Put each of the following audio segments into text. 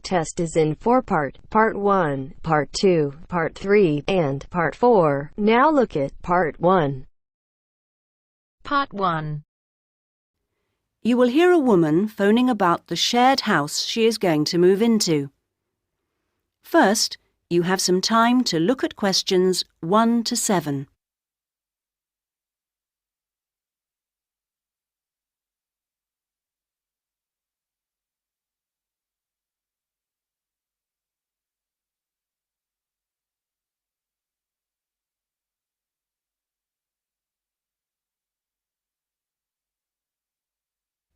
test is in 4-part, Part 1, Part 2, Part 3, and Part 4. Now look at Part 1. Part 1. You will hear a woman phoning about the shared house she is going to move into. First, you have some time to look at questions 1 to 7.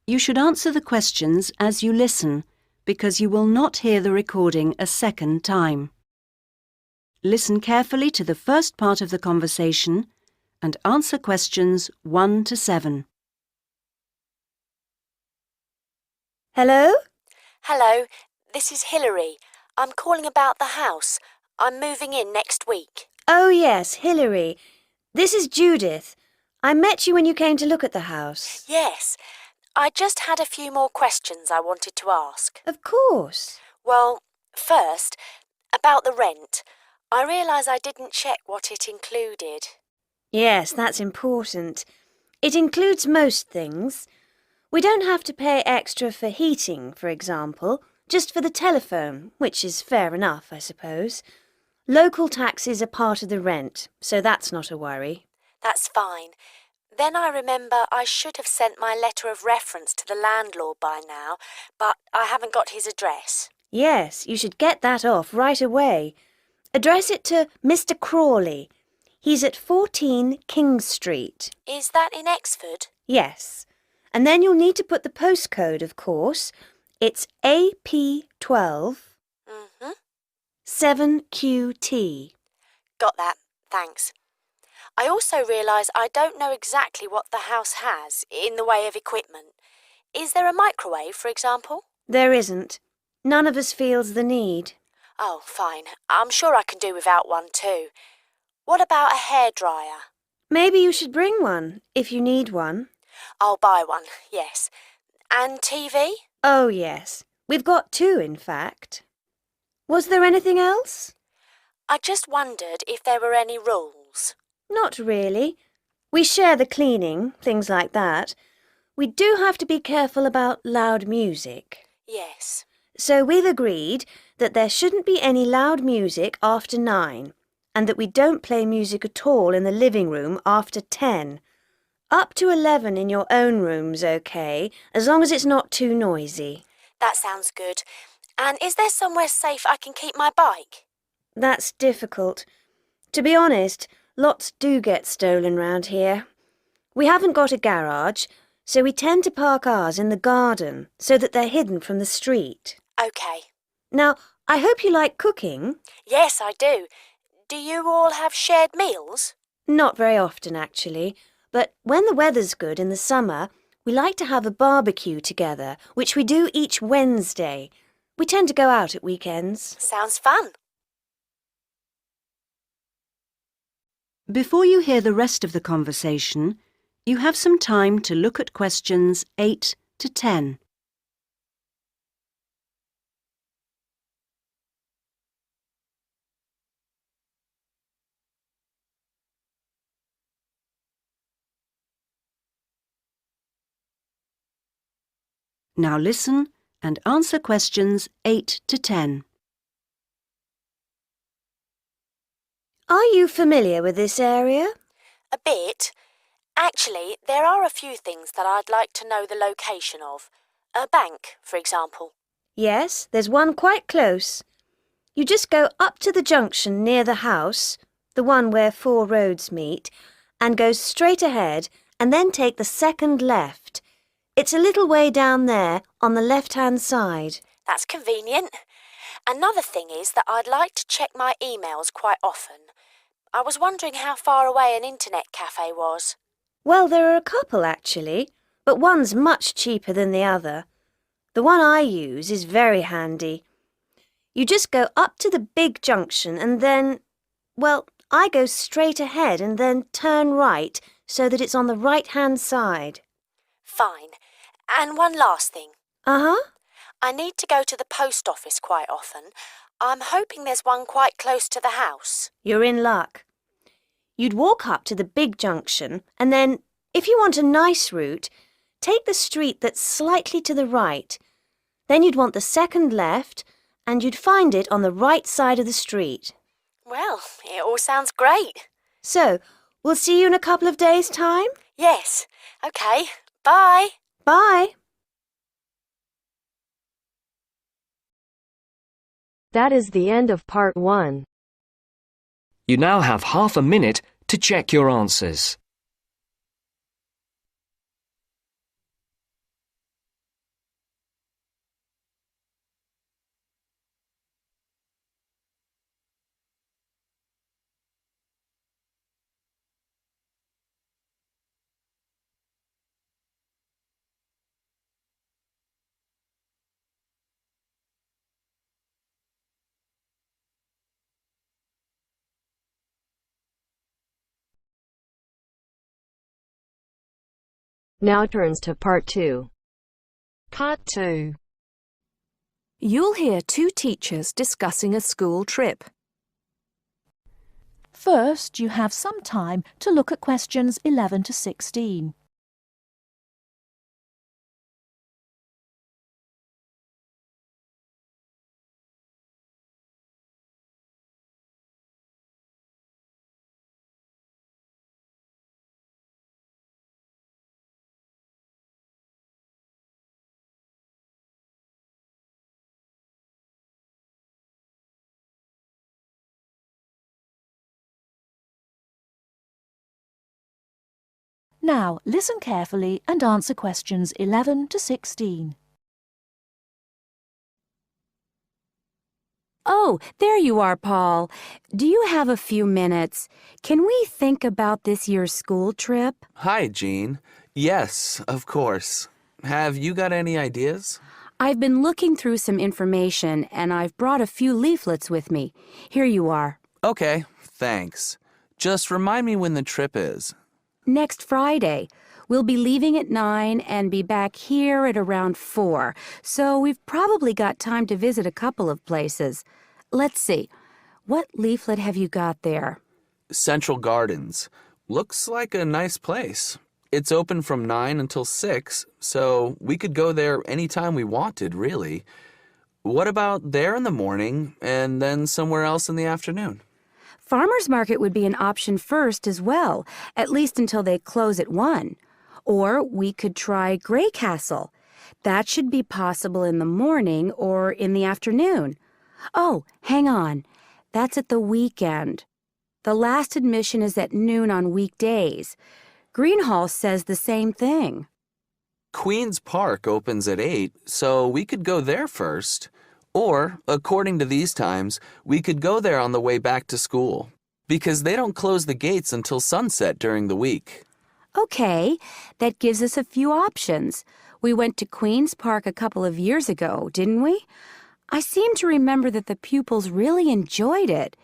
You should answer the questions as you listen, because you will not hear the recording a second time. Listen carefully to the first part of the conversation and answer questions 1 to 7. Hello? Hello, this is Hilary. I'm calling about the house. I'm moving in next week. Oh, yes, Hilary. This is Judith. I met you when you came to look at the house. Yes, I just had a few more questions I wanted to ask. Of course. Well, first, about the rent. I realise I didn't check what it included. Yes, that's important. It includes most things. We don't have to pay extra for heating, for example, just for the telephone, which is fair enough, I suppose. Local taxes are part of the rent, so that's not a worry. That's fine. Then I remember I should have sent my letter of reference to the landlord by now, but I haven't got his address. Yes, you should get that off right away. Address it to Mr. Crawley. He's at 14 King Street. Is that in Exford? Yes. And then you'll need to put the postcode, of course. It's AP12 7QT. Got that, thanks. I also realise I don't know exactly what the house has in the way of equipment. Is there a microwave, for example? There isn't. None of us feels the need. Oh, fine. I'm sure I can do without one too. What about a hairdryer? Maybe you should bring one, if you need one. I'll buy one, yes. And TV? Oh, yes. We've got 2, in fact. Was there anything else? I just wondered if there were any rules. Not really. We share the cleaning, things like that. We do have to be careful about loud music. Yes. So we've agreed that there shouldn't be any loud music after 9, and that we don't play music at all in the living room after 10. Up to 11 in your own room's okay, as long as it's not too noisy. That sounds good. And is there somewhere safe I can keep my bike? That's difficult. To be honest, lots do get stolen round here. We haven't got a garage, so we tend to park ours in the garden so that they're hidden from the street. OK. Now, I hope you like cooking. Yes, I do. Do you all have shared meals? Not very often, actually. But when the weather's good in the summer, we like to have a barbecue together, which we do each Wednesday. We tend to go out at weekends. Sounds fun. Before you hear the rest of the conversation, you have some time to look at questions 8 to 10. Now listen and answer questions 8 to 10. Are you familiar with this area? A bit. Actually, there are a few things that I'd like to know the location of. A bank, for example. Yes, there's one quite close. You just go up to the junction near the house, the one where 4 roads meet, and go straight ahead and then take the second left. It's a little way down there on the left-hand side. That's convenient. Another thing is that I'd like to check my emails quite often. I was wondering how far away an internet cafe was. Well, there are a couple, actually, but one's much cheaper than the other. The one I use is very handy. You just go up to the big junction and then, well, I go straight ahead and then turn right so that it's on the right-hand side. Fine. And one last thing. Uh-huh. I need to go to the post office quite often. I'm hoping there's one quite close to the house. You're in luck. You'd walk up to the big junction and then, if you want a nice route, take the street that's slightly to the right. Then you'd want the second left and you'd find it on the right side of the street. Well, it all sounds great. So, we'll see you in a couple of days' time? Yes. OK. Bye. Bye. That is the end of part 1. You now have half a minute to check your answers. Now turns to part 2. Part 2. You'll hear two teachers discussing a school trip. First, you have some time to look at questions 11 to 16. Now, listen carefully and answer questions 11 to 16. Oh, there you are, Paul. Do you have a few minutes? Can we think about this year's school trip? Hi, Jean. Yes, of course. Have you got any ideas? I've been looking through some information, and I've brought a few leaflets with me. Here you are. Okay, thanks. Just remind me when the trip is. Next Friday. We'll be leaving at 9 and be back here at around 4, so we've probably got time to visit a couple of places. Let's see. What leaflet have you got there? Central Gardens. Looks like a nice place. It's open from 9 until 6, so we could go there anytime we wanted, really. What about there in the morning and then somewhere else in the afternoon? Farmers Market would be an option first as well, at least until they close at 1. Or we could try Grey Castle. That should be possible in the morning or in the afternoon. Oh, hang on. That's at the weekend. The last admission is at noon on weekdays. Greenhall says the same thing. Queen's Park opens at 8, so we could go there first. Or, according to these times, we could go there on the way back to school, because they don't close the gates until sunset during the week. Okay, that gives us a few options. We went to Queen's Park a couple of years ago, didn't we? I seem to remember that the pupils really enjoyed it.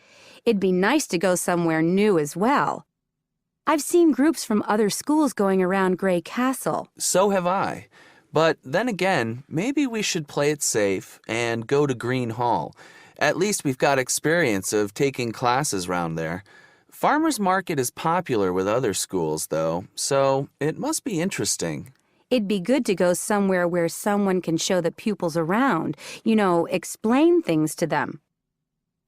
It'd be nice to go somewhere new as well. I've seen groups from other schools going around Grey Castle. So have I. But then again, maybe we should play it safe and go to Green Hall. At least we've got experience of taking classes round there. Farmers Market is popular with other schools, though, so it must be interesting. It'd be good to go somewhere where someone can show the pupils around, explain things to them.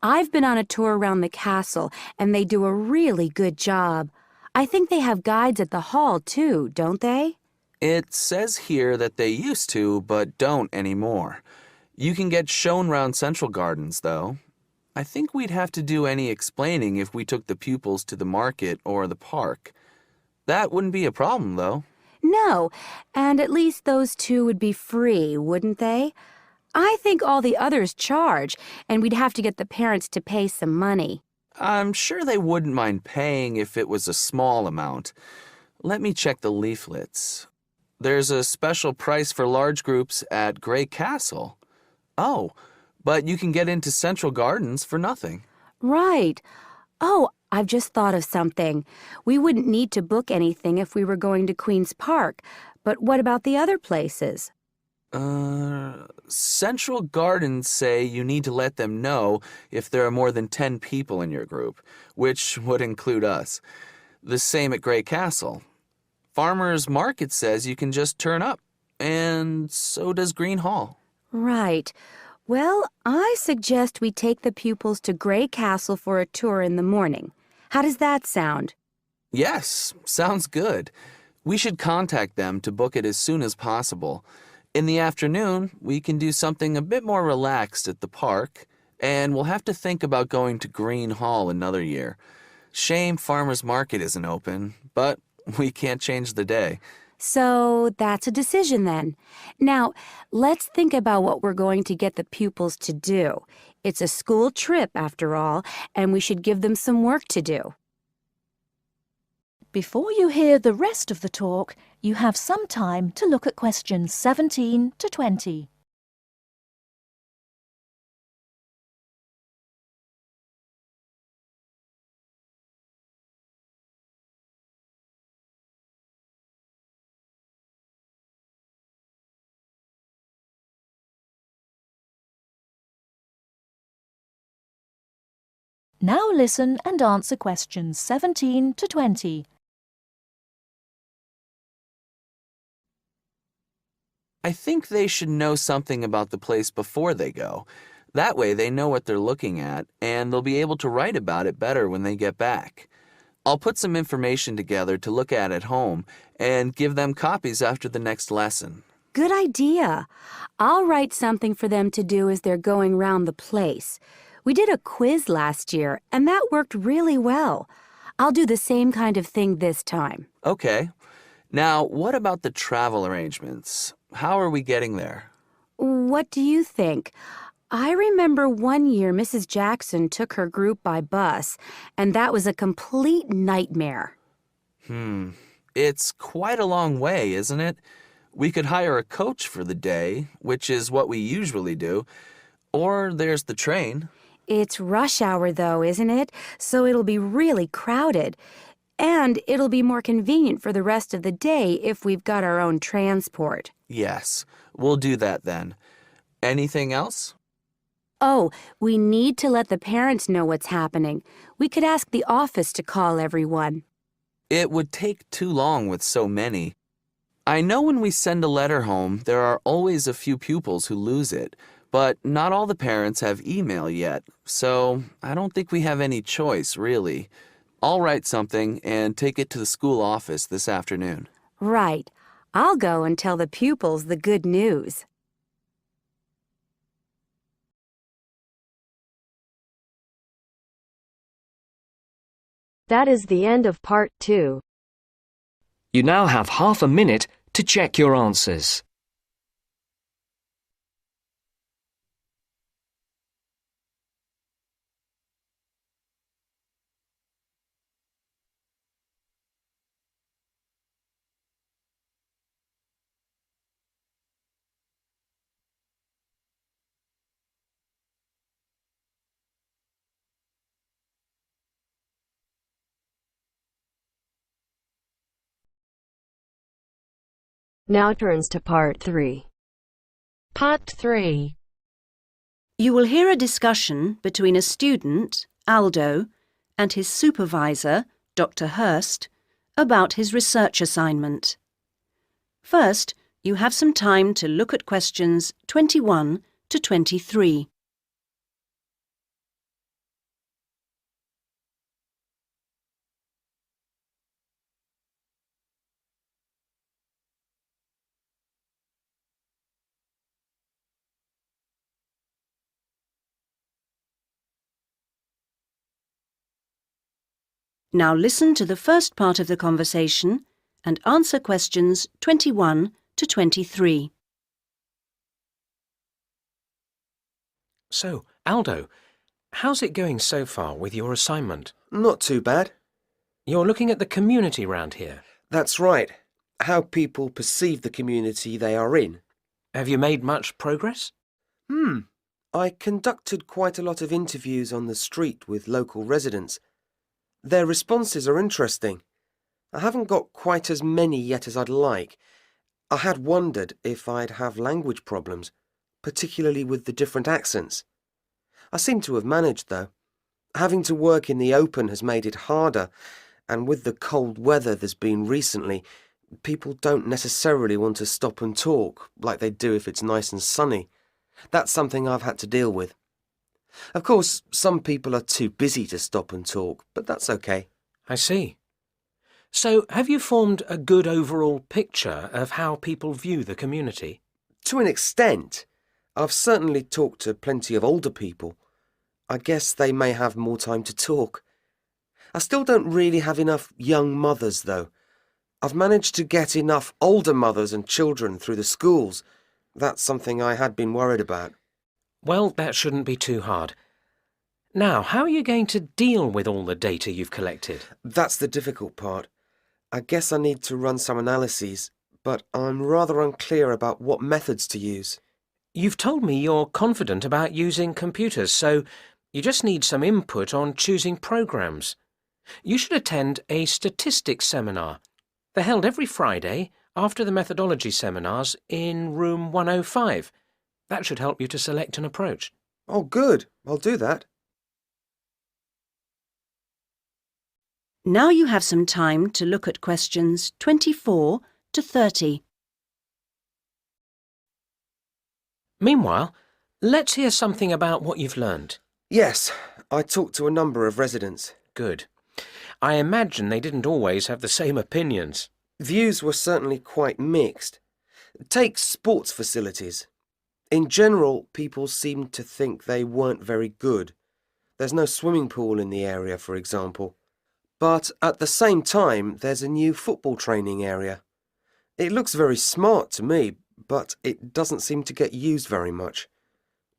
I've been on a tour around the castle, and they do a really good job. I think they have guides at the hall, too, don't they? It says here that they used to, but don't anymore. You can get shown round Central Gardens, though. I think we'd have to do any explaining if we took the pupils to the market or the park. That wouldn't be a problem, though. No, and at least those two would be free, wouldn't they? I think all the others charge, and we'd have to get the parents to pay some money. I'm sure they wouldn't mind paying if it was a small amount. Let me check the leaflets. There's a special price for large groups at Grey Castle. Oh, but you can get into Central Gardens for nothing. Right. Oh, I've just thought of something. We wouldn't need to book anything if we were going to Queen's Park, but what about the other places? Central Gardens say you need to let them know if there are more than 10 people in your group, which would include us. The same at Grey Castle. Farmers Market says you can just turn up, and so does Green Hall. Right. Well, I suggest we take the pupils to Grey Castle for a tour in the morning. How does that sound? Yes, sounds good. We should contact them to book it as soon as possible. In the afternoon, we can do something a bit more relaxed at the park, and we'll have to think about going to Green Hall another year. Shame Farmers Market isn't open, but we can't change the day. So that's a decision then. Now, let's think about what we're going to get the pupils to do. It's a school trip, after all, and we should give them some work to do. Before you hear the rest of the talk, you have some time to look at questions 17 to 20. Now listen and answer questions 17 to 20. I think they should know something about the place before they go. That way they know what they're looking at, and they'll be able to write about it better when they get back. I'll put some information together to look at home and give them copies after the next lesson. Good idea. I'll write something for them to do as they're going round the place. We did a quiz last year, and that worked really well. I'll do the same kind of thing this time. Okay. Now, what about the travel arrangements? How are we getting there? What do you think? I remember one year Mrs. Jackson took her group by bus, and that was a complete nightmare. It's quite a long way, isn't it? We could hire a coach for the day, which is what we usually do, or there's the train. It's rush hour, though, isn't it? So it'll be really crowded. And it'll be more convenient for the rest of the day if we've got our own transport. Yes, we'll do that then. Anything else? Oh, we need to let the parents know what's happening. We could ask the office to call everyone. It would take too long with so many. I know when we send a letter home, there are always a few pupils who lose it, but not all the parents have email yet, so I don't think we have any choice, really. I'll write something and take it to the school office this afternoon. Right. I'll go and tell the pupils the good news. That is the end of part 2. You now have half a minute to check your answers. Now turns to part 3. Part 3. You will hear a discussion between a student, Aldo, and his supervisor, Dr. Hurst, about his research assignment. First, you have some time to look at questions 21 to 23. Now listen to the first part of the conversation and answer questions 21 to 23. So, Aldo, how's it going so far with your assignment? Not too bad. You're looking at the community round here. That's right. How people perceive the community they are in. Have you made much progress? I conducted quite a lot of interviews on the street with local residents. Their responses are interesting. I haven't got quite as many yet as I'd like. I had wondered if I'd have language problems, particularly with the different accents. I seem to have managed, though. Having to work in the open has made it harder, and with the cold weather there's been recently, people don't necessarily want to stop and talk like they do if it's nice and sunny. That's something I've had to deal with. Of course, some people are too busy to stop and talk, but that's okay. I see. So, have you formed a good overall picture of how people view the community? To an extent. I've certainly talked to plenty of older people. I guess they may have more time to talk. I still don't really have enough young mothers, though. I've managed to get enough older mothers and children through the schools. That's something I had been worried about. Well, that shouldn't be too hard. Now, how are you going to deal with all the data you've collected? That's the difficult part. I guess I need to run some analyses, but I'm rather unclear about what methods to use. You've told me you're confident about using computers, so you just need some input on choosing programs. You should attend a statistics seminar. They're held every Friday after the methodology seminars in room 105. That should help you to select an approach. Oh, good. I'll do that. Now you have some time to look at questions 24 to 30. Meanwhile, let's hear something about what you've learned. Yes, I talked to a number of residents. Good. I imagine they didn't always have the same opinions. Views were certainly quite mixed. Take sports facilities. In general, people seemed to think they weren't very good. There's no swimming pool in the area, for example. But at the same time, there's a new football training area. It looks very smart to me, but it doesn't seem to get used very much.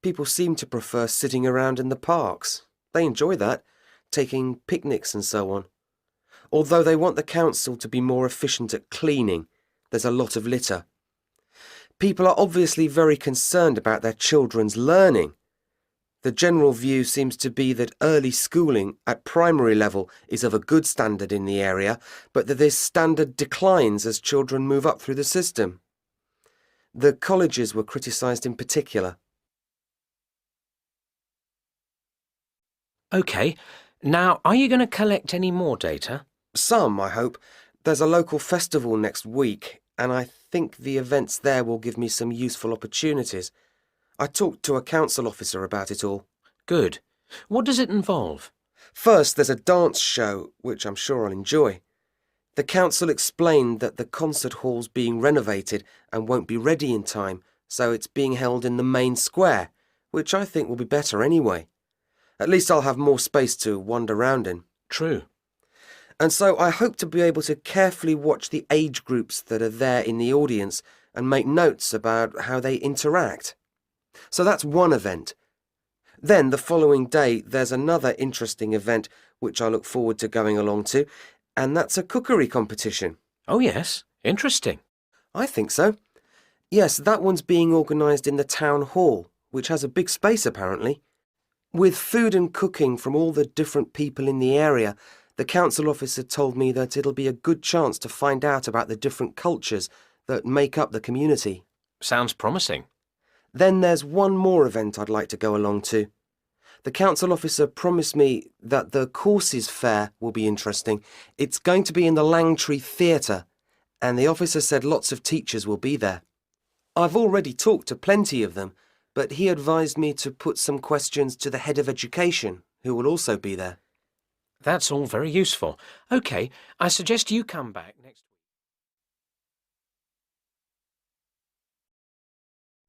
People seem to prefer sitting around in the parks. They enjoy that, taking picnics and so on. Although they want the council to be more efficient at cleaning, there's a lot of litter. People are obviously very concerned about their children's learning. The general view seems to be that early schooling at primary level is of a good standard in the area, but that this standard declines as children move up through the system. The colleges were criticised in particular. OK, now are you going to collect any more data? Some, I hope. There's a local festival next week, and I think the events there will give me some useful opportunities. I talked to a council officer about it all. Good. What does it involve? First, there's a dance show, which I'm sure I'll enjoy. The council explained that the concert hall's being renovated and won't be ready in time, so it's being held in the main square, which I think will be better anyway. At least I'll have more space to wander round in. True. And so I hope to be able to carefully watch the age groups that are there in the audience and make notes about how they interact. So that's one event. Then the following day there's another interesting event which I look forward to going along to, and that's a cookery competition. Oh yes, interesting. I think so. Yes, that one's being organised in the town hall, which has a big space apparently. With food and cooking from all the different people in the area, the council officer told me that it'll be a good chance to find out about the different cultures that make up the community. Sounds promising. Then there's one more event I'd like to go along to. The council officer promised me that the courses fair will be interesting. It's going to be in the Langtree Theatre, and the officer said lots of teachers will be there. I've already talked to plenty of them, but he advised me to put some questions to the head of education, who will also be there. That's all very useful. OK, I suggest you come back next week.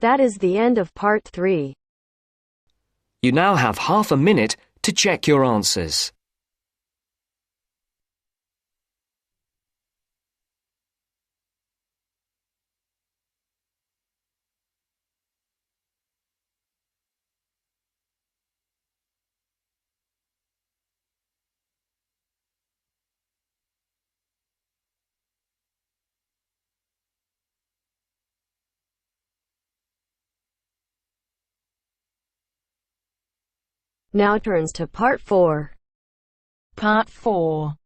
That is the end of part 3. You now have half a minute to check your answers. Now turns to part 4. Part 4.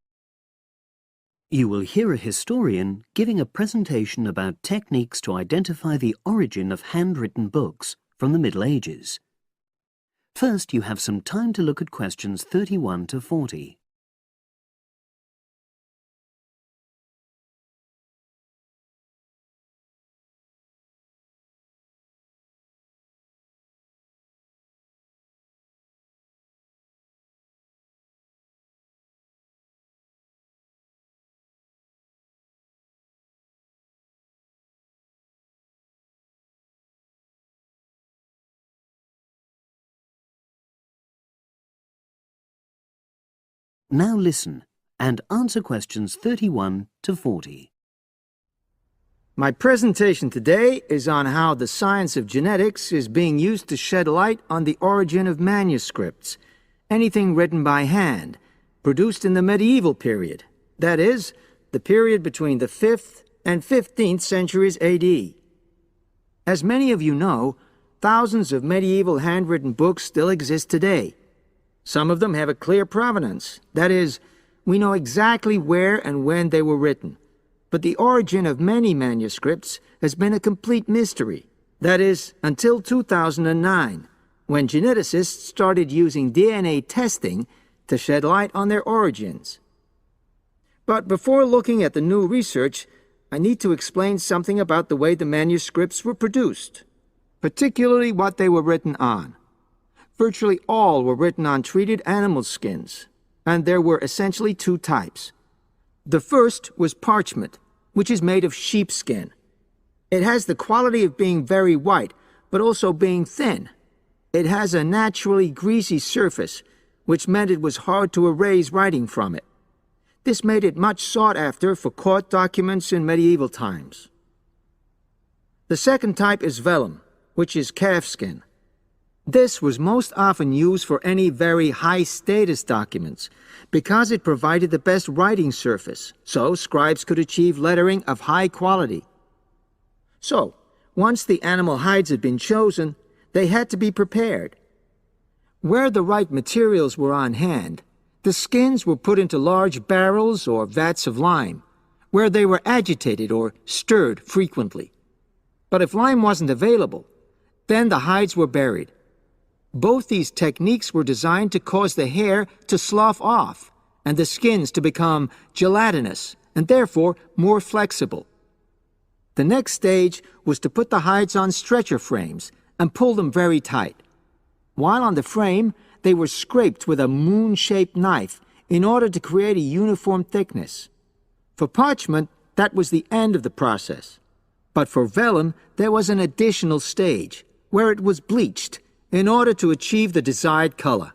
You will hear a historian giving a presentation about techniques to identify the origin of handwritten books from the Middle Ages. First, you have some time to look at questions 31 to 40. Now listen and answer questions 31 to 40. My presentation today is on how the science of genetics is being used to shed light on the origin of manuscripts, anything written by hand, produced in the medieval period, that is, the period between the 5th and 15th centuries AD. As many of you know, thousands of medieval handwritten books still exist today. Some of them have a clear provenance. That is, we know exactly where and when they were written. But the origin of many manuscripts has been a complete mystery. That is, until 2009, when geneticists started using DNA testing to shed light on their origins. But before looking at the new research, I need to explain something about the way the manuscripts were produced, particularly what they were written on. Virtually all were written on treated animal skins, and there were essentially two types. The first was parchment, which is made of sheepskin. It has the quality of being very white, but also being thin. It has a naturally greasy surface, which meant it was hard to erase writing from it. This made it much sought after for court documents in medieval times. The second type is vellum, which is calfskin. This was most often used for any very high-status documents because it provided the best writing surface, so scribes could achieve lettering of high quality. So, once the animal hides had been chosen, they had to be prepared. Where the right materials were on hand, the skins were put into large barrels or vats of lime, where they were agitated or stirred frequently. But if lime wasn't available, then the hides were buried. Both these techniques were designed to cause the hair to slough off and the skins to become gelatinous and therefore more flexible. The next stage was to put the hides on stretcher frames and pull them very tight. While on the frame, they were scraped with a moon-shaped knife in order to create a uniform thickness. For parchment, that was the end of the process. But for vellum, there was an additional stage, where it was bleached in order to achieve the desired color.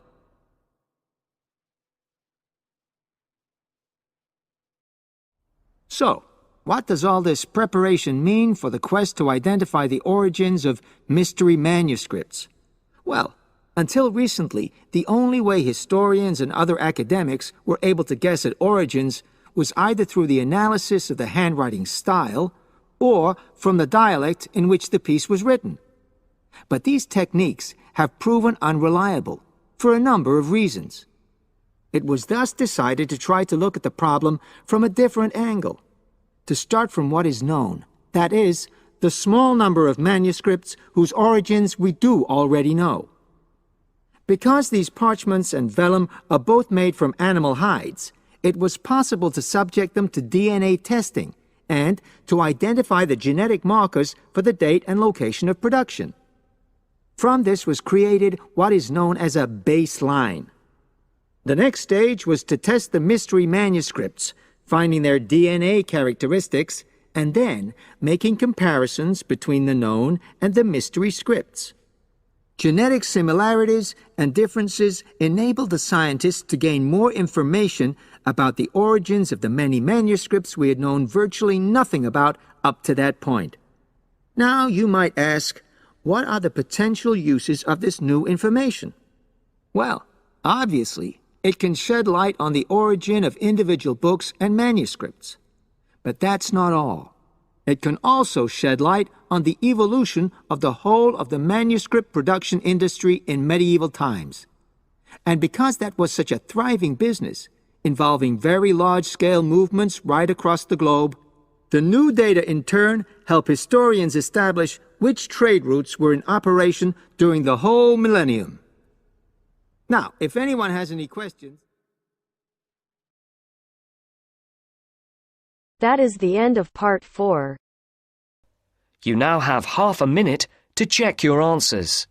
So, what does all this preparation mean for the quest to identify the origins of mystery manuscripts? Well, until recently, the only way historians and other academics were able to guess at origins was either through the analysis of the handwriting style or from the dialect in which the piece was written. But these techniques have proven unreliable for a number of reasons. It was thus decided to try to look at the problem from a different angle, to start from what is known, that is, the small number of manuscripts whose origins we do already know. Because these parchments and vellum are both made from animal hides, it was possible to subject them to DNA testing and to identify the genetic markers for the date and location of production. From this was created what is known as a baseline. The next stage was to test the mystery manuscripts, finding their DNA characteristics, and then making comparisons between the known and the mystery scripts. Genetic similarities and differences enabled the scientists to gain more information about the origins of the many manuscripts we had known virtually nothing about up to that point. Now you might ask, what are the potential uses of this new information? Well, obviously, it can shed light on the origin of individual books and manuscripts. But that's not all. It can also shed light on the evolution of the whole of the manuscript production industry in medieval times. And because that was such a thriving business, involving very large-scale movements right across the globe. The new data, in turn, help historians establish which trade routes were in operation during the whole millennium. Now, if anyone has any questions... That is the end of part 4. You now have half a minute to check your answers.